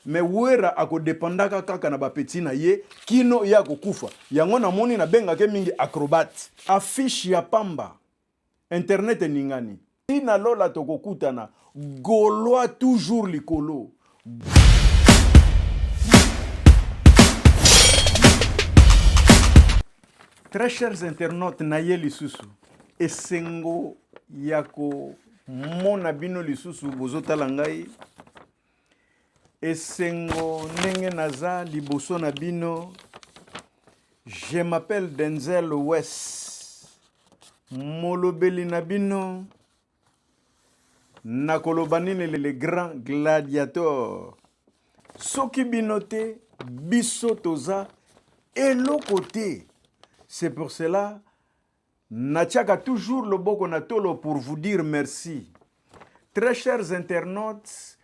Mais wera akodependaka kaka na bapeti na ye kino ya kokufa. Yango na moni na benga ke mingi acrobat. Affiche ya pamba. Internet ningani. Ina lola tokokutana. Gaulois toujours likolo. Très chers internautes, naye lisusu. Esengo yako mona bino lisusu bozotala ngai. Esengo nenge naza liboso na bino. Je m'appelle Denzel West. Molobeli na bino. Nakolobanine le grand gladiateur. Soki binote biso toza eloko. C'est pour cela, Natchaka toujours le boko natolo pour vous dire merci. Très chers internautes,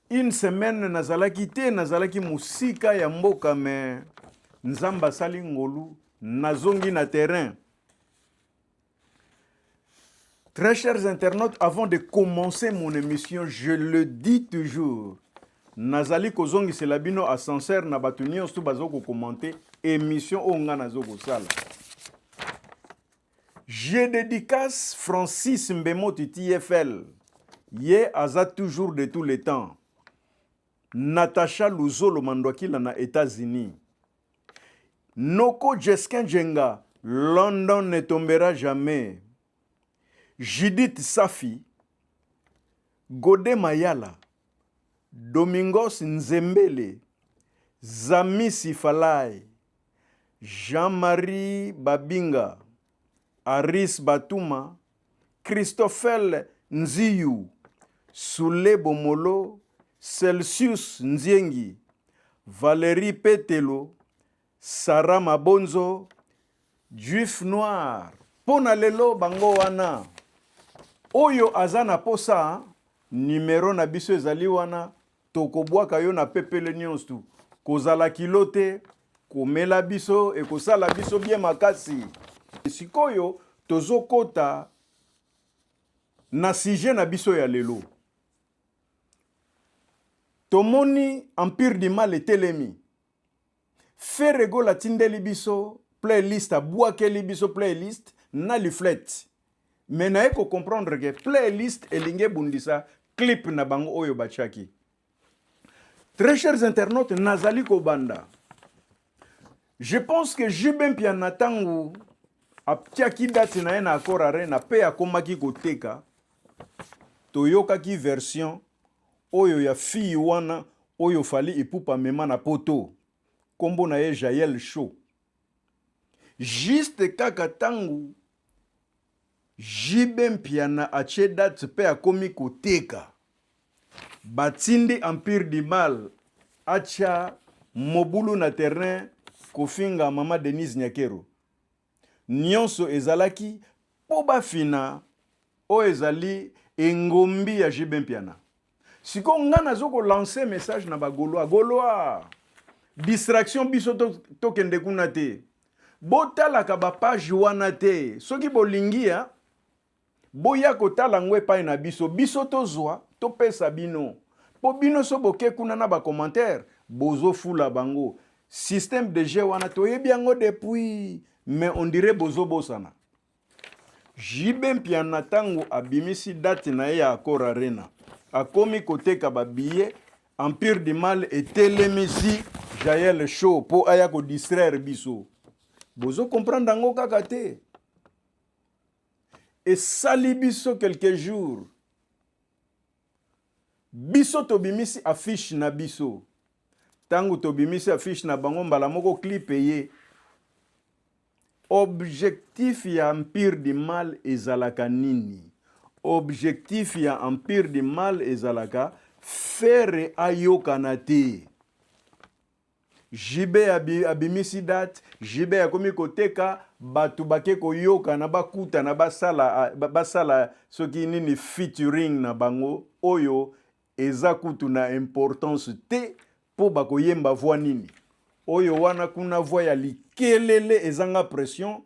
une semaine nazalaki te, nazalaki musika ya mboka me nzamba sali ngolu, nazongi na terrain. Très chers internautes, avant de commencer mon émission, je le dis toujours, nazali kozongi selabino ascenseur na batunio stu bazoko commenter émission onga nazoko sala. Je dédicace Francis Mbemoti TFL. Ye aza toujours de tous les temps. Natacha Luzolo Mandwakila na États-Unis. Noko Jeskin Djenga. London ne tombera jamais. Judith Safi. Godé Mayala. Domingos Nzembele. Zami Sifalai. Jean-Marie Babinga. Aris Batuma, Christophel Nziyu, Soule Bomolo, Celsius Nziengi, Valérie Petelo, Sarah Mabonzo, Juif Noir, Pona lelo bango wana. Oyo azana posa, numéro na biso ezali wana, tokobwaka yo na pepele nyonstu. Kozala kilote, komela biso, e kosala biso bien makasi. Sikoyo tozokota na sujet na biso ya lelo. Tomoni Empire du Mal etelemi. Ferego la tindeli biso playlist abwakeli biso playlist na liflet. Mais na eko comprendre que playlist elinge bundisa clip na bango oyo bachaki. Très chers internautes, nazali kobanda. Je pense que Jibem Pianatangu aptiaki date na ena akorare na pe akomaki koteka toyoka ki version oyo ya fi wana oyo fali ipupa mema na poto kombo na ye Jael Show. Juste kaka tangu Jibem Piana ache date pe akomi koteka batindi Empire du Mal acha mobulu na terrain kofinga mama Denise Nyakero. Nyonso ezalaki po bafina o ezali engombi ya Jibem Piana. Siko nga nazoko lancer message na ba Gaulois. Distraction biso to kende kuna te. Botalaka ba page wana te. Soki bolingia boya kotala ngwe pa na biso tozwa to pesa bino. Po bino so boke kuna na ba commentaire bozo fula bango. Système de jeu wana to yebi yango depuis. Mais on dirait bozo bosana. Jibem Piana tango abimisi date na ya akora arena. Akomi koteka ba billet Empire du Mal etelemisi Jael Show po aya ko distraire biso. Bozo comprendre ngo kaka te. Et sali biso quelques jours. Biso tobimisi affiche na biso. Tango tobimisi affiche na bango mbala moko clip ye. Objectif ya Empire du Mal ezalaka nini? Objectif ya Empire du Mal ezalaka faire ayokana te. Jibe abimisi date, jibe akomi koteka, batu bake koyoka na bakuta na basala soki nini featuring na bango, oyo eza kutu na importance te po bakoyemba voix nini. Oyo wana kuna voix ya likelele ezanga pression,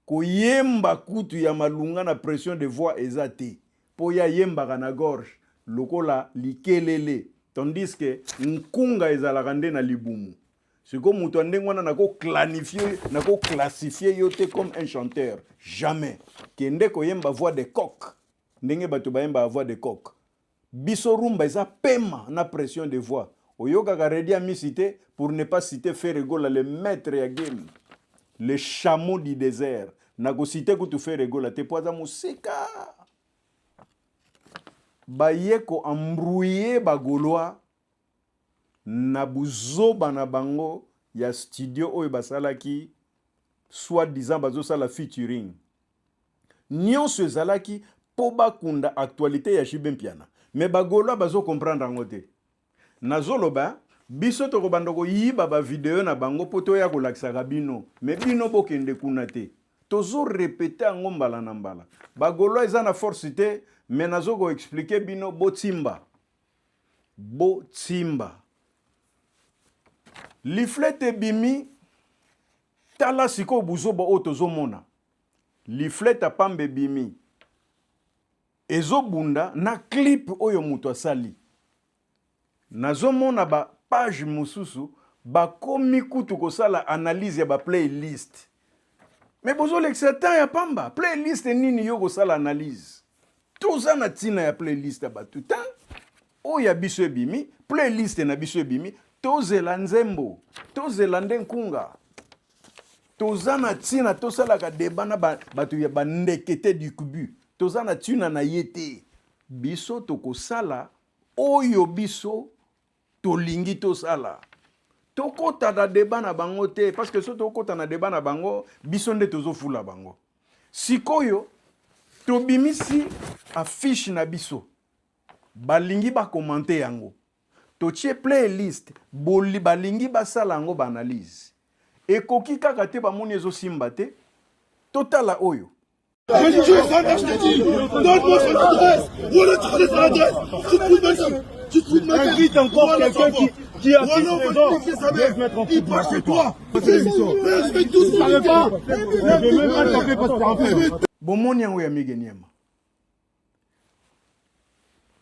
koyemba kutu ya malunga na pression de voix eza te. Po ya yemba na gorge, lokola likelele. tandis que nkunga ezalaka nde na libumu. Siko mutu ndenge wana nako classifier yo te comme un chanteur. Jamais. Kende koyemba voix de coq. Ndenge bato bayemba voix de coq. Biso rumba eza pema na pression de voix. Oyoka karedi a misité pour ne pas citer Ferregola, le maître ya game. Le chameau du désert. Nako citer kutu Ferregola te poaza musika. Bayeko embrouiller bagoloa na buzoba na bango ya studio oyo basalaki soit disant bazosala featuring. Nyonso ezalaki po bakunda actualité ya Chibempiana. Mais bagoloa bazo comprendre yango te. Nazoloba biso tokobanda koyiba ba video na bango poto ya kolakisaka bino. Mais bino bokende kuna te. Tozo répéter yango mbala na mbala. Bagoloa eza na force te, mais nazo ko expliquer bino botimba. Botimba. Liflete bimi tala siko buzoba otozo mona. Liflete pambe bimi. Ezo bunda na clip oyo mutu asali. Nazo mona ba page mususu ba komi kutu kosala analyse ya ba playlist. Mais bozo l'exertant ya pamba playlist nini yo kosala analyse. Toza na tina ya playlist ya batuta. Oya biso ebimi, playlist na biso ebimi. Tozela nzembo, tozela ndenkunga. Toza na tina tosala ka deba na batu ya bandekete du kubu. Toza na tina na yete. Biso tokosala oyo biso tolingi tosala. Tokota na deba na bango te parce que so tokota na deba na bango biso nde tozofula bango. Sikoyo tobimisi affiche na biso. Balingi ba commenter yango. Totie playlist boli balingi basala yango ba analyse. Ekoki kaka te ba moni ezo simba te. Totala oyo. Donne-moi son adresse. Voilà, tu connais son adresse. Tu te fous de ma gueule. Tu te fous de ma gueule. Invite encore quelqu'un qui a Voilà, on va te sa mère. Il passe chez toi. Je vais tous vous savez pas. Je vais même pas taper parce que c'est en fait. Bon moni yango ya migeniema.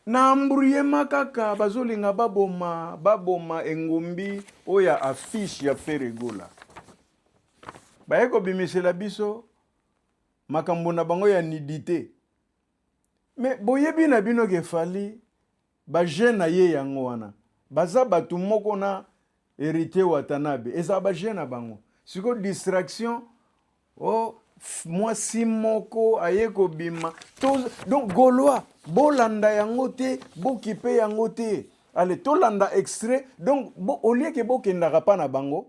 Na mbrouillema kaka bazolinga baboma engombi oya affiche ya Ferregola. Bayeko bimisela biso makambo na bango ya nidité. Mais boyebi na bino ke fali ba jeune ye yango wana. Baza batu moko na hérité Watanabe. Eza ba jeune bango. Siko distraction moi si moko ayeko bima. Donc Gaulois bolanda yango te, bokipe yango te. Allez, tolanda extrait. Donc au lieu que bokendaka pa na bango,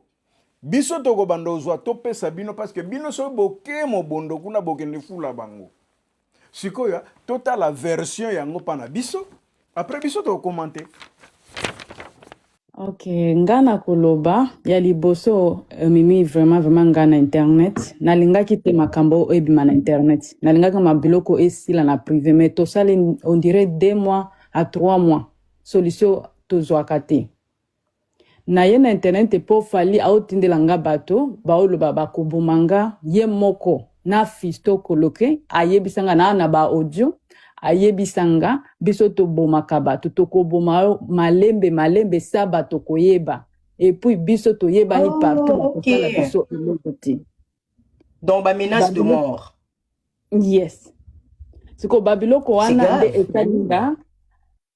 biso toko banda ozwa topesa bino parce que bino so boke mo bondo kuna bokende fula bango. Sikoya total la version yango pa na biso. Après biso to commenter. Ok, ngana koloba ya liboso mimi vraiment ngana internet nalinga kite makambo ebima na internet nalinga kama biloko esila na privé mais to sale on dirait 2 mois à 3 mois solution tozwaka te na ye na internet po fali aotindelanga bato baoloba bakobomanga ye moko na fisto koloke ayebisanga na ba audio ayebisanga biso to bomaka bato tokoboma malembe saba tokoyeba et puis biso to yeba ni partout okay. Biso elokoti donc ba menace de mort. Yes, siko babiloko wana nde etalinga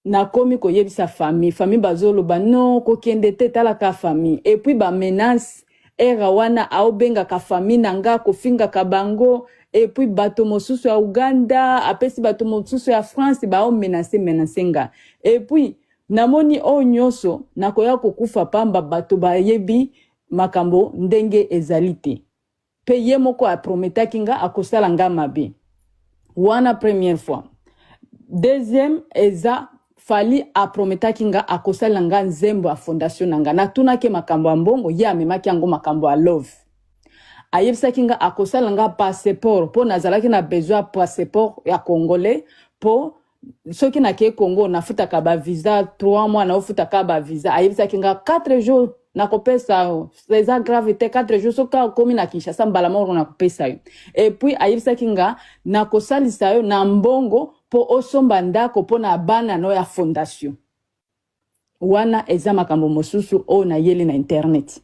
na komi koyebisa famille bazoloba no kokende te talaka famille et puis ba menace era wana aobenga ka famille nanga kofinga kabango et puis bato mosusu ya Uganda apesi bato mosusu ya France ba o menacer nga et puis namoni o nyoso nakoya kokufa pamba bato bayebi makambo ndenge ezalite pe ye moko a prometaki nga akosala nga mabe wana première fois. Deuxième eza fali a prometaki nga akosala nga nzembo a fondation nanga natuna ke makambo ya mbongo ye amemaki yango makambo ya love ayebisaki nga akosala nga passeport po nazalaki na besoin passeport ya congolais po soki nake Congo nafutaka ba visa 3 mois na ofutaka ba visa ayebisaki nga 4 jours nakopesa c'est grave te 4 jours soka komi na Kinshasa mbala moko nakopesa yo et puis ayebisaki nga nakosalisa yo na mbongo po osomba ndako po na bana no ya fondation wana eza makambo mosusu o na yeli na internet.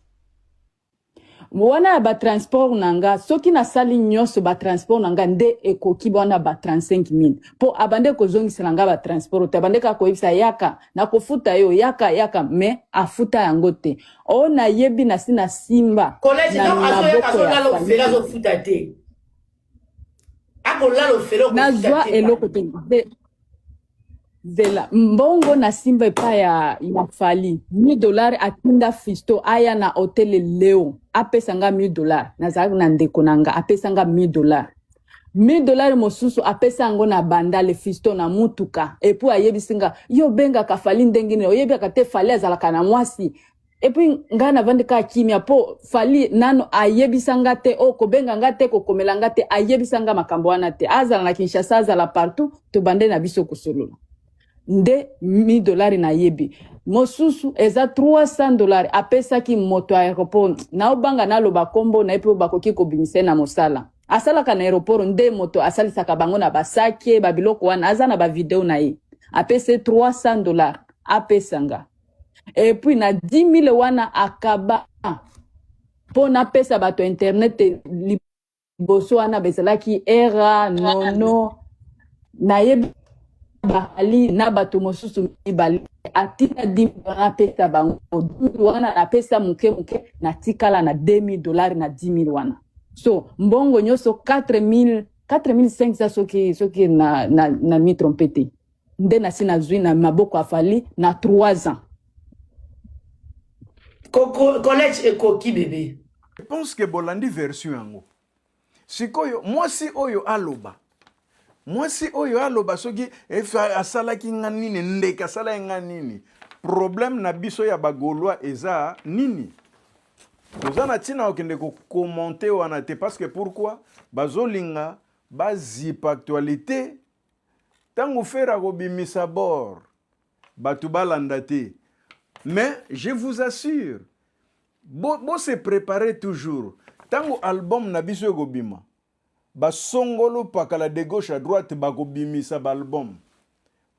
Wana ya ba transport nanga soki na sali nyonso ba transport nanga nde ekoki wana ba 35,000 po abande kozongisela nga ba transport te abande ka koyebisa yaka na kofuta yo yaka me afuta yango te o na yebi na sina simba Collège non azo lalo fela zo futa te ako lalo fela na zwa eloko te Zela mbongo na simba epa ya fali $1,000 atinda fisto aya na hotel Leo apesa nga $1,000 na zaka na ndeko nanga apesa nga $1,000 $1,000 mosusu apesa ngo na bandale fisto na mutuka epu ayebisinga yo benga ka fali ndengine oyebi ka te fali azalaka na mwasi epu nga na vandeka kimia po fali nano ayebisanga te o ko benga nga te ko komela nga te ayebisanga makambo wana te azala na Kinshasa azala partout to bande na biso kusolola nde $1,000 na yebi mosusu eza $300 apesa ki moto aéroport na obanga na loba kombo na epe bakoki ko bimisa na mosala asalaka na aéroport nde moto asalisaka bango na basake babiloko wana aza na ba video na ye apesa $300 apesanga et puis na 10,000 wana akaba po na pesa bato internet liboso wana bezalaki era nono na yebi bali na bato mosusu mibali atina $10 pesa bango wana na pesa muke na tikala na $2,000 na 10,000 wana so mbongo nyoso 4,500 soki na mi trompete nde na sina zui na maboko afali na 3 ans collège ekoki bébé Je pense que bolandi version yango sikoyo mwasi oyo aloba mwasi oyo aloba soki asalaki nga nini ndeka asala nga nini problème na biso ya bagolwa eza nini toza na ntina okende kokommente wana te parce que pourquoi bazolinga bazipa actualité ntango fere akobimisa bord bato balanda te mais je vous assure bo se préparer toujours ntango album na biso ekobima basongolo pakala de gauche à droite bakobimisa balbum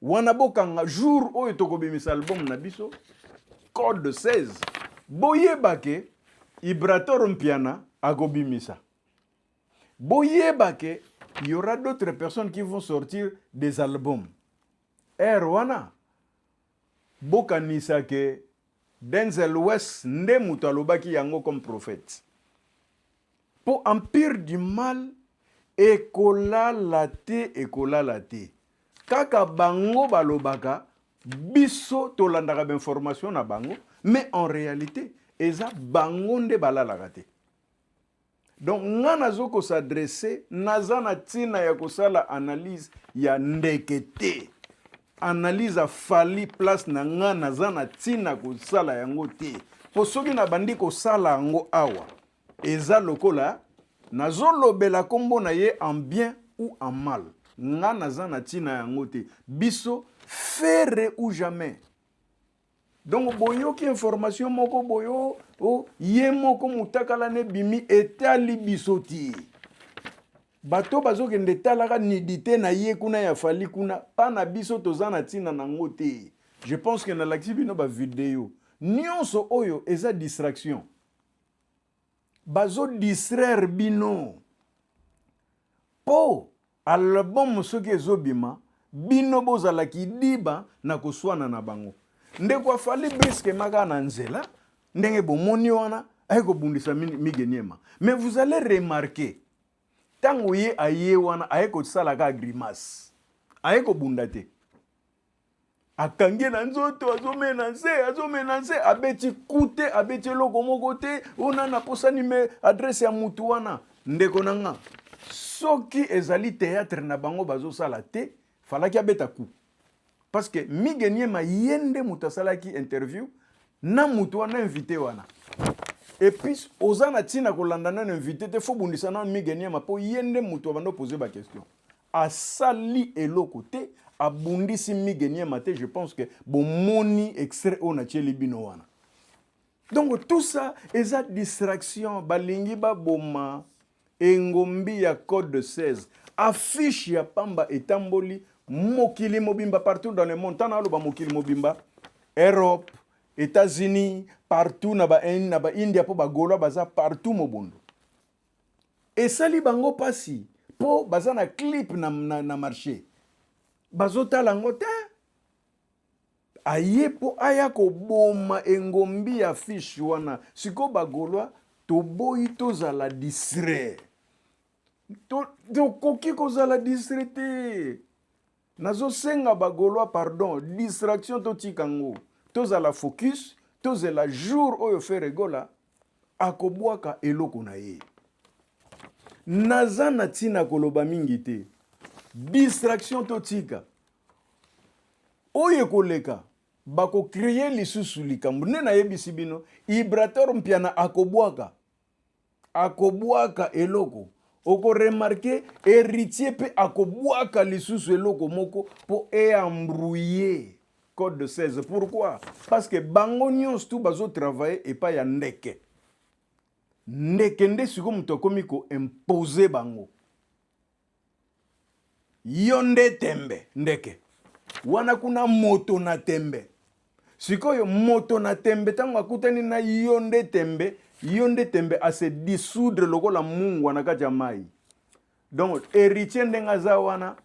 wana bokanga jour oyo tokobimisa album na biso code 16 boyebake Ibrator Mpiana akobimisa boyebake il y aura d'autres personnes qui vont sortir des albums wana bokanisa ke Denzel West nde mutu alobaki yango comme prophète pour empire du mal ekolala te kaka bango balobaka biso tolandaka d'information na bango mais en réalité eza bango nde balalaka te donc nga nazo ko s'adresser naza na tina ya kosala analyse ya ndeke te analyse afali place na nga naza na tina kosala yango te po soki na bandi kosala yango awa eza lokola nazolobela kombo na ye en bien ou en mal nga naza na tina yango te biso faire ou jamais donc boyoki information moko boyo ye moko mutakala ne bimi etali biso ti bato bazokende talaka nidite na ye kuna ya fali kuna pa na biso toza na tina nango te je pense que na lakisi bino ba video nyonso oyo eza distraction bazo distraire bino po album soki ezobima bino bozalaki diba na koswana na bango ndeko afali briske maka na nzela ndenge bomoni wana ayekobundisa migeniema mais vous allez remarquer tango ye aye wana ayekosalaka grimace ayekobunda te akangi na nzoto azomena nse abeti kute abeti eloko moko te ona naposani me adresse ya mutu wana ndeko nanga soki ezali théâtre na bango bazosala te falaki abeta ku parce que migeniema yende mutu asalaki interview na mutu wana invité wana et puis oza na tina kolanda na invité te fo bundisa na migeniema po yende mutu abando poser ba question asali eloko te abundisi migeniema te je pense que bomoni extrait on a tieli bino wana donc tout ça eza distraction balingi baboma engombi ya code 16 affiche ya pamba etamboli mokili mobimba partout dans le monde tana aloba mokili mobimba Europe, États-Unis, partout na ba India po ba Gaulois baza partout mobondo. Et sali bango pasi po baza na clip na marché. Bazota lango te. Aye po aya ko boma engombi ya fiche wana. Siko ba Gaulois to boyi to zala distrait. To koki ko zala distrait te. Nazo senga ba Gaulois pardon, distraction to tikango. To zala focus, to zala jour oyo fere gola akobwaka eloko na ye. Naza na tina koloba mingi te. Distraction to tika. Oye koleka bako kriye lisusu likambo nena yebisi bino Ibrator mpiana akobwaka eloko oko remarquer héritier pe akobwaka lisusu eloko moko po embrouiller code de 16. Pourquoi? Parce que bango nyonso tu bazo travailler et pas ya ndeke nde siko muto komi ko imposer bango yonde tembe ndeke wana kuna moto na tembe sikoyo moto na tembe tango akutani na yonde tembe a se dissoudre lokola mungu wana kati ya mai. Donc héritier ndenga za wana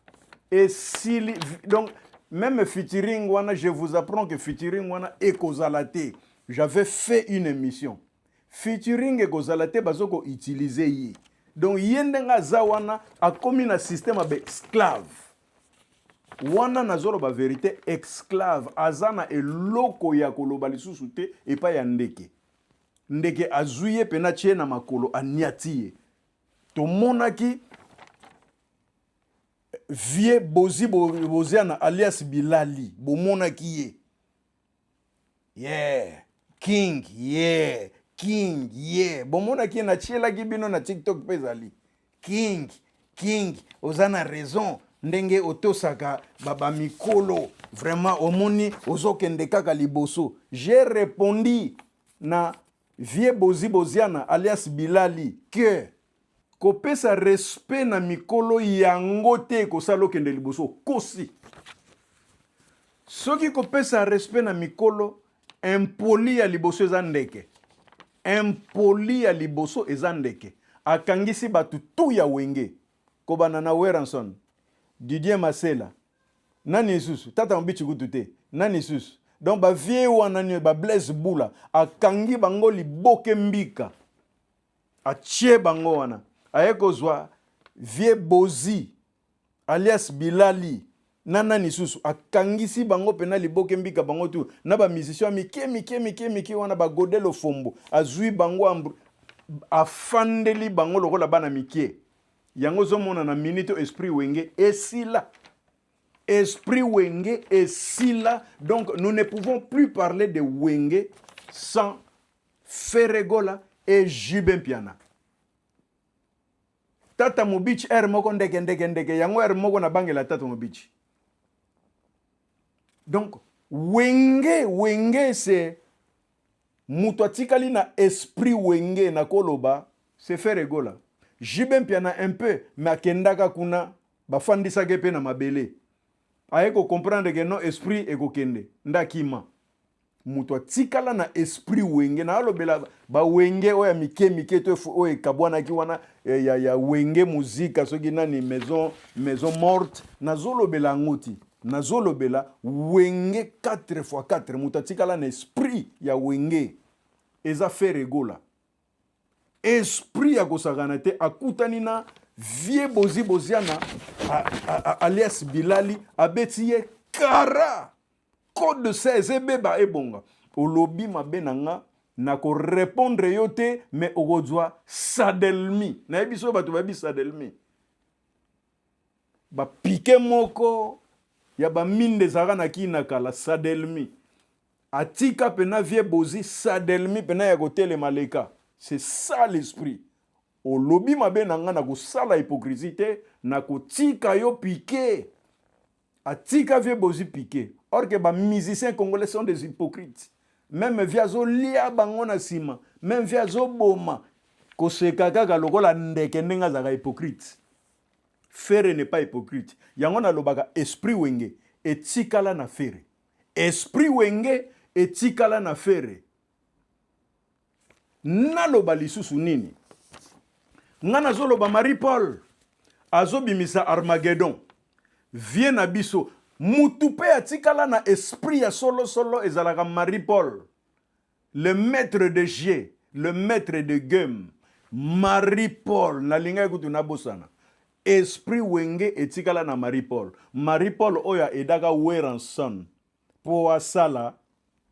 esili donc même featuring wana je vous apprends que featuring wana ekozala te. J'avais fait une émission featuring ekozala te bazoko utiliser yi. Donc yendenga za wana akomi na système abe esclave. Wana nazolo ba vérité esclave azana eloko ya koloba lisusu te epa ya ndeke. Ndeke azuye pena tie na makolo aniatie. To monaki vie boziana alias Bilali bo monaki ye. Yeah, king, yeah, king, yeah. Bo monaki na tiela gibino na TikTok pezali. King, ozana raison. Ndenge otosaka baba mikolo vraiment omoni ozokende kaka liboso. J'ai répondu na vie boziana alias Bilali que kopesa respect na mikolo yango te kosalo kende liboso kosi. Soki kopesa respect na mikolo impoli ya liboso ezandeke. Impoli ya liboso ezandeke. Akangisi batu tu ya wenge. Kobana na Weranson. Didier Masela. Nani susu. Tata mbichi kutute. Nani susu. Donc ba vie wana ni ba Blaise Bula. Akangi bango liboke mbika. Achie bango wana. Ayeko zwa vie bozi. Alias Bilali. Nani susu. Akangisi bango pena liboke mbika bango tu. Na ba musicien mike wana ba Godelo Fombo. Azui bango ambru. Afandeli bango lokola bana mike. Yango zomona na minute esprit wenge esila. Esprit wenge esila. Donc nous ne pouvons plus parler de wenge sans Feregola et Jibin Piana. Tata Mobichi moko ndeke yango moko na bangela Tata Mobichi. Donc wenge c'est muto atikali na esprit wenge na koloba c'est Feregola. Jibin Piana un peu, mais akendaka kuna bafandisa ke pe na mabele. Ayeko comprendre que non esprit ekokende. Ndakima. Muto tikala na esprit wenge na alobela ba wenge oya mike to oya kabwana ki wana ya wenge muzika soki nani maison morte na zolobela ngoti. Na zolobela wenge 4x4 muto tikala na esprit ya wenge. Eza Feregola. Esprit ya kosakana te akutani na vie boziana alias Bilali abeti ye kara code de 16 ebeba ebonga olobi mabe nanga na ko répondre yo te mais okozwa sadelmi na yebiso bato babi sadelmi ba piqué moko ya ba minde zara na kina kala sadelmi atika pena vie bozi sadelmi pena ya kotele maleka. C'est ça l'esprit. Au lobby mabe nanga na ko sala hypocrisie na ko tika yo piqué. A tika vie bozi piqué. Or que ba musiciens congolais sont des hypocrites. Même via zo lia bango na sima, même via zo boma ko seka kaka lokola ndeke ndenga zaka hypocrite. Fere n'est pas hypocrite. Yango na lobaka esprit wenge et tikala na fere. Esprit wenge etikala na fere naloba lisusu nini nga nazoloba Marie Paul azobimisa Armageddon vie na biso mutu pe atikala na esprit ya solo solo ezalaka Marie Paul le maître de jeu le maître de game Marie Paul nalinga kutu na bosana esprit wenge etikala na Marie Paul oya edaka Weranson po asala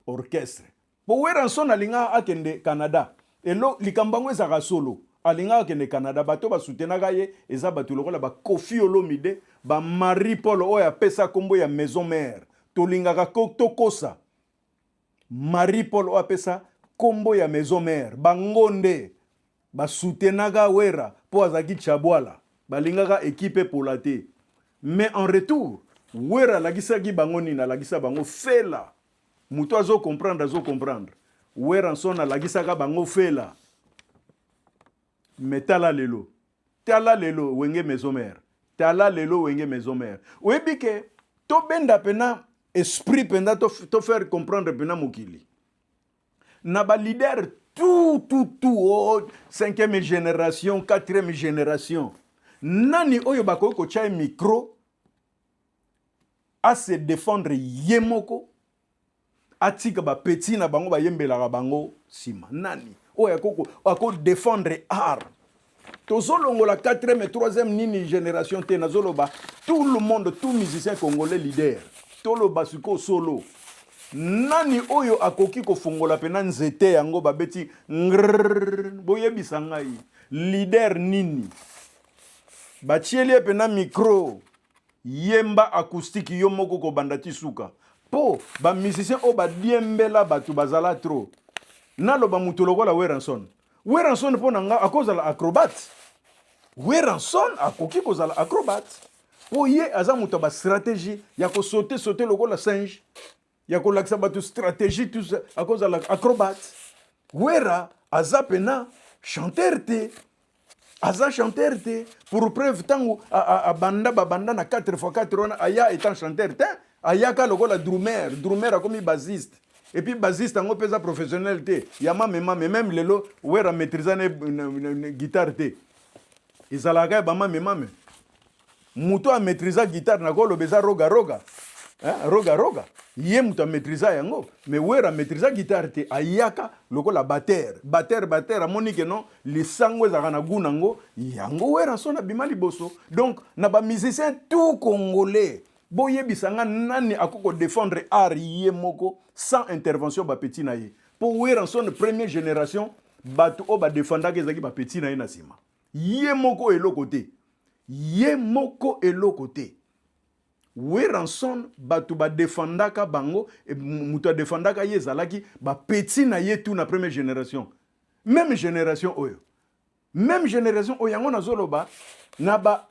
orchestre po Weranson alinga akende Canada elo likambango ezaka solo alinga akende Canada bato basutenaka ye eza bato lokola ba Koffi Olomide ba Marie Paul oya pesa kombo ya maison mère tolingaka tokosa Marie Paul oya pesa kombo ya maison mère bangonde basutenaka Wera po azaki chabwala balingaka équipe pola te mais en retour Wera lagisaki bango nini alagisa bango fela muto azo comprendre Weranson alagisaka bango fela mais tala lelo wenge maison mère tala lelo wenge maison mère oyebi ke to benda pena esprit penda to faire comprendre pena mokili na ba leader tout oh, 5e génération 4e génération nani oyo bakoki kotia micro a se défendre yemoko atika ba petit na bango bayembelaka bango sima nani oyo ako défendre art tozolongola 4e et 3e nini génération te nazoloba tout le monde tout musicien congolais leader toloba siko solo nani oyo akoki kofongola pena nzete yango babeti boyebisa ngai leader nini batieli pena micro yemba acoustique yo moko ko bandati suka po ba musicien o ba diembela batu bazala trop naloba mutu lokola Weranson po nanga akozala acrobate Weranson akoki kozala acrobate po ye aza mutu ba stratégie ya ko sauter lokola singe ya ko laksa batu stratégie tout akozala acrobate Wera aza pena chanteur te pour preuve tango banda na 4x4 wana aya étant chanteur te ayaka lokola drummer akomi bassiste et puis bassiste ango pesa professionnel te yama même lelo Wera maîtriser na guitare te ezalaka ba mame muto a maîtriser guitare na ko lobeza roga roga ye muto a maîtriser yango mais Wera maîtriser guitare te ayaka lokola batteur amoni ke non lisango ezaka na gunango yango Weranson abima liboso donc na ba musicien tout congolais boyebisanga nani akoko défendre art ye moko sans intervention ba petit na ye po Weranson première génération bato o ba défendaka ezaki ba petit na ye na sima ye moko eloko te Weranson bato ba défendaka bango muto défendaka ye zalaki ba petit na ye tout na première génération même génération oyo yango nazoloba na ba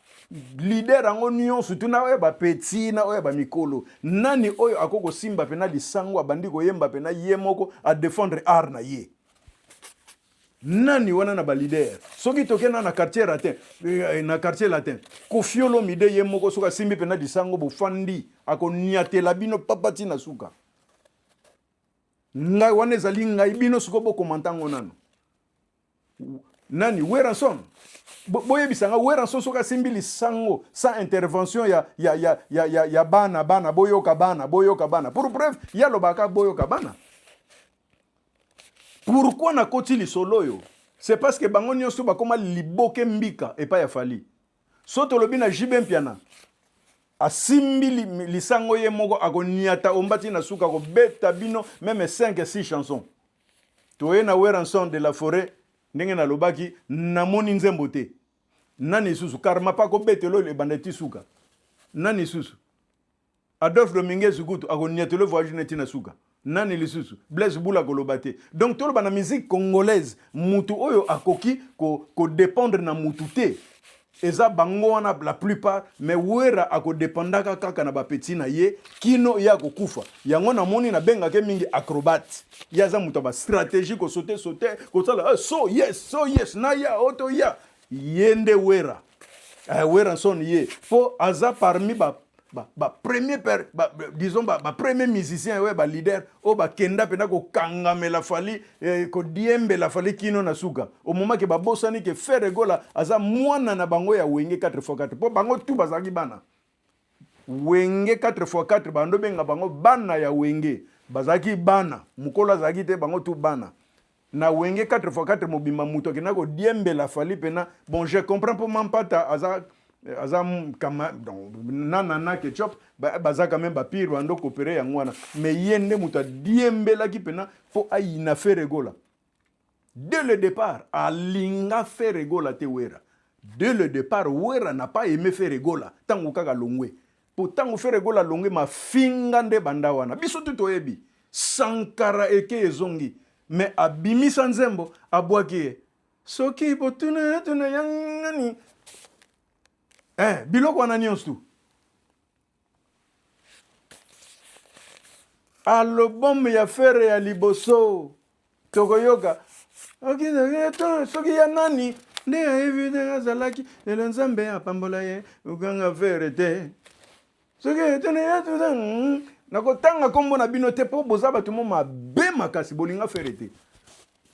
leader ango nyonso tuna oyo ba petit na oyo ba mikolo nani oyo akoko simba pena lisango abandi koyemba pena ye moko a défendre art na ye nani wana na ba leader soki tokena na quartier latin Koffi Olomide ye moko soka simbi pena lisango bofandi akoniatela bino papati na suka ngai wana ezali ngai bino suko bokomantango nani Weranson boyebisanga Weranson soka simbi lisango sans intervention ya bana boyoka bana pour preuve ya lobaka boyoka bana pourquoi na koti lisolo yo c'est parce que bango nyonso bakoma liboke mbika epa ya fali soto lobi na Jibe Mpiana asimbi lisango ye moko akoniata ombati na suka ko beta bino même 5-6 chansons toye na Weranson de la forêt ndenge na lobaki namoni nzembo te nani susu karma pa ko betelo le bandeti suka nani susu Adolphe Dominguez Gutu akoniatelo voyage neti na suka nani lisusu Blaise Bula kolobate donc tolo bana musique congolaise mutu oyo akoki ko dépendre na mutu te eza bango wana la plupart mais Wera ako dépendaka kaka na ba petit na ye kino ya kokufa yango na moni na benga ke mingi acrobate yaza mutu ba stratégie ko sauter ko sala so yes na ya auto ya yende Weranson ye po aza parmi ba premier père disons premier musicien ouais leader o kenda pena ko kangamela fali ko diembela fali kino na suka au moment que bosani ke faire gola aza mwana na bango ya wenge 4x4 po bango tu bazaki bana wenge 4x4 bando benga bango bana ya wenge bazaki bana mukola zaki te bango tu bana na wenge 4x4 mobima muto ke na ko diembela fali pena bon je comprends pour mampata aza kama donc nana ketchup baza quand même pire wando coopérer yangwana mais yende muta diembela ki pena fo ayina faire gola dès le départ alinga faire gola te wera dès le départ wera n'a pas aimé faire gola tango kaka longwe pourtant faire gola longwe ma finga nde banda wana biso tuto yebi sankara eke ezongi mais abimisa nzembo abwaki soki botuna tuna yangani biloko wana nyonso tu album ya fere ya liboso tokoyoka soki ya nani nde ayebi te azalaki lelo nzambe apambola ye okanga fere te soki etene ya tuta nakotanga kombo na bino te mpo boza bato mo mabe makasi bolinga fere te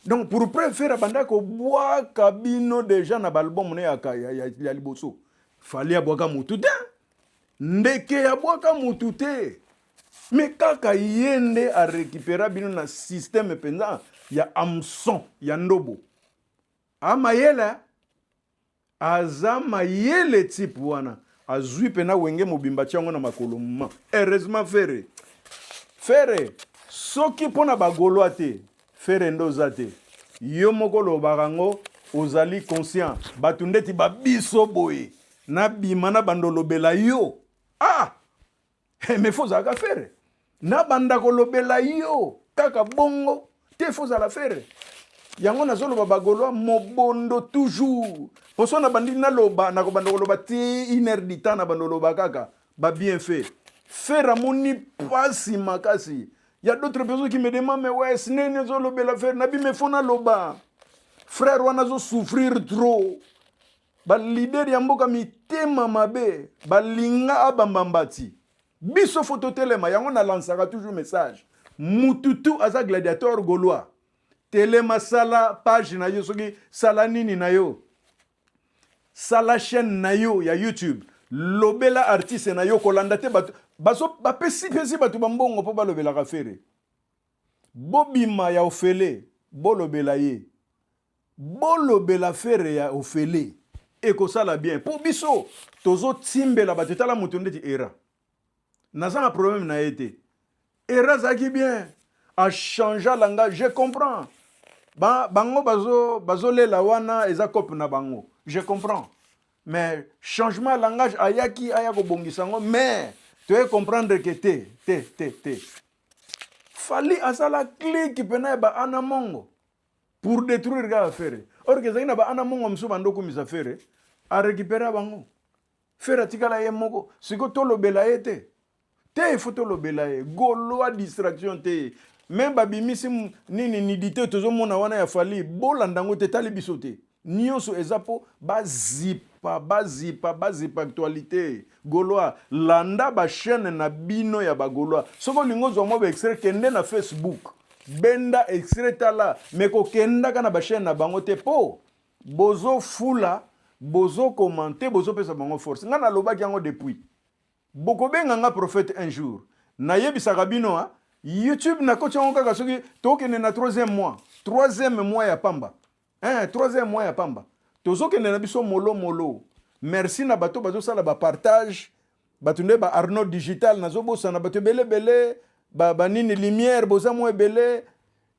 donc pour préférer banda kobwaka bino déjà na balbum ne ya liboso fali abwaka mutu te ndeke abwaka mutu te mais kaka yende a récupérer bino na système penza ya amson ya ndobo amayele aza mayele type wana azwi pena wenge mobimba tiango na makolo ma heureusement fere soki pona bagolo te fere ndoza te yo moko lobaka ngo ozali conscient bato ndeti babiso boye na bima na bandolobela yo mais faut zaka fere na banda kolobela yo kaka bongo te faut la fere yango nazoloba bagolo mobondo toujours poso na bandi na loba na ko banda koloba ti inerdi na bandoloba kaka ba bien fait faire amoni pasi makasi. Il y a d'autres personnes qui me demandent mais ouais snene zolobela faire na bi me fona loba frère wana zo souffrir trop ba leader ya mboka mitema mabe balinga abambambati biso photo telema yango na lansaka toujours message mututu aza gladiateur gaulois telema sala page na yo soki sala nini na yo sala chaîne na yo ya YouTube lobela artiste na yo kolanda te bato baso bapesi bato bambongo po balobela ka fere bobima ya ofele bolobela ye bolobela fere ya ofele ekosala bien po biso tozo timbela bato tala mutu ndeti era naza na problème na été era zaki bien a changer langage je comprends bango bazo lela wana eza cop na bango je comprends mais changement langage ayaki ayako bongisango mais tu veux comprendre que te fali asala clique pena ba anamongo pour détruire ga affaire or que zaina ba anamongo mso bandoko misa faire a récupérer bango faire tikala ye moko siko to lobela ete te faut to lobela ye golo a distraction te même babimisi nini nidité tozo mona wana ya fali bolandango te tali bisote nyonso ezapo bazipa actualité goloa landa ba chaîne na bino ya bagoloa soko lingo zo mo ba extrait kende na Facebook benda extrait tala mais ko kenda kana ba chaîne na bango te po bozo fula bozo commenter bozo pesa bango force ngana lobaki yango depuis boko benga nga prophète un jour na yebisaka bino YouTube na ko tshonga kaka soki tokene na troisième mois ya pamba troisième mois ya pamba tozokende na biso molo merci na bato bazo sala ba partage batunde ba Arnaud digital nazo bosa na bato belé ba nini lumière boza mo belé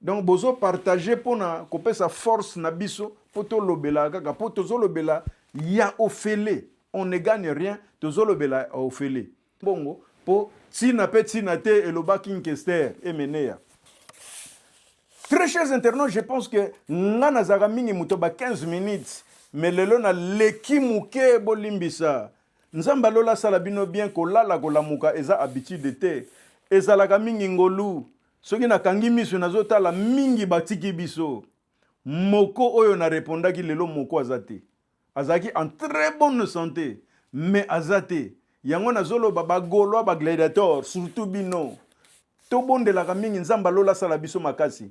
donc bozo partager pona ko pesa force na biso poto lobela kaka poto zolobela ya ofele on ne gagne rien tozolobela ofele bongo po tina te eloba Kinkester emenea. Très chers internautes, je pense que nga nazaka mingi mutoba 15 minutes mais lelo na leki muke bolimbisa nzamba lola sala bino bien kolala kolamuka eza habitude te ezalaka mingi ngolu soki nakangi miso nazotala mingi batiki biso moko oyo na répondaki lelo moko azate azaki en très bonne santé mais azate yango nazoloba bagolwa bagladiator surtout bino tobondelaka mingi nzambe alola sala biso makasi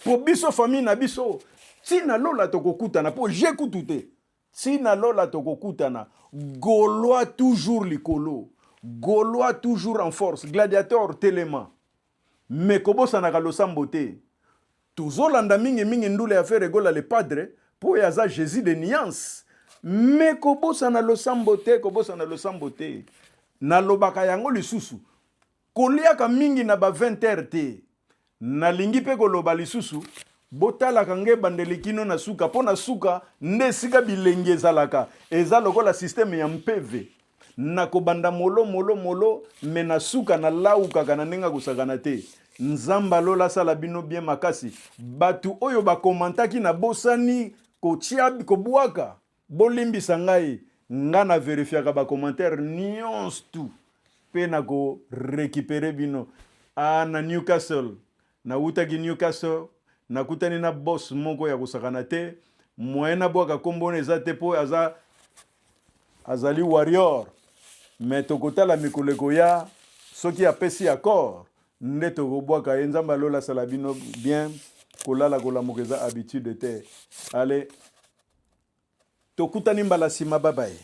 po biso famille na biso tina lola tokokutana po jekutu te tina lola tokokutana golwa toujours likolo golwa toujours en force gladiator telema me kobosanaka losambo te tozolanda mingi ndule ya faire egola le padre po yaza Jésus de nuance me kobosana losambo te nalobaka yango lisusu koliaka mingi na ba 20h te nalingi pe koloba lisusu botalaka nge bandeli kino na suka po na suka nde sika bilenge ezalaka eza lokola systeme ya mpeve na kobanda molo me na suka na laukaka na ndenge kosakana te nzamba lola sala bino bien makasi batu oyo bakomantaki na bosani kotia kobwaka bolimbisa ngai nga na verifiaka bacommentaire nyonso tu pe na ko récupérer bino na Newcastle na utaki Newcastle nakutani na boss moko ya kosakana te moyen na bwaka kombona eza te po azali warrior me tokotala mikoleko ya soki apesi accord nde tokobwaka ye nzambe alola sala bino bien kolala kolamuka eza habitude te ale tokutani mbala nsima babaye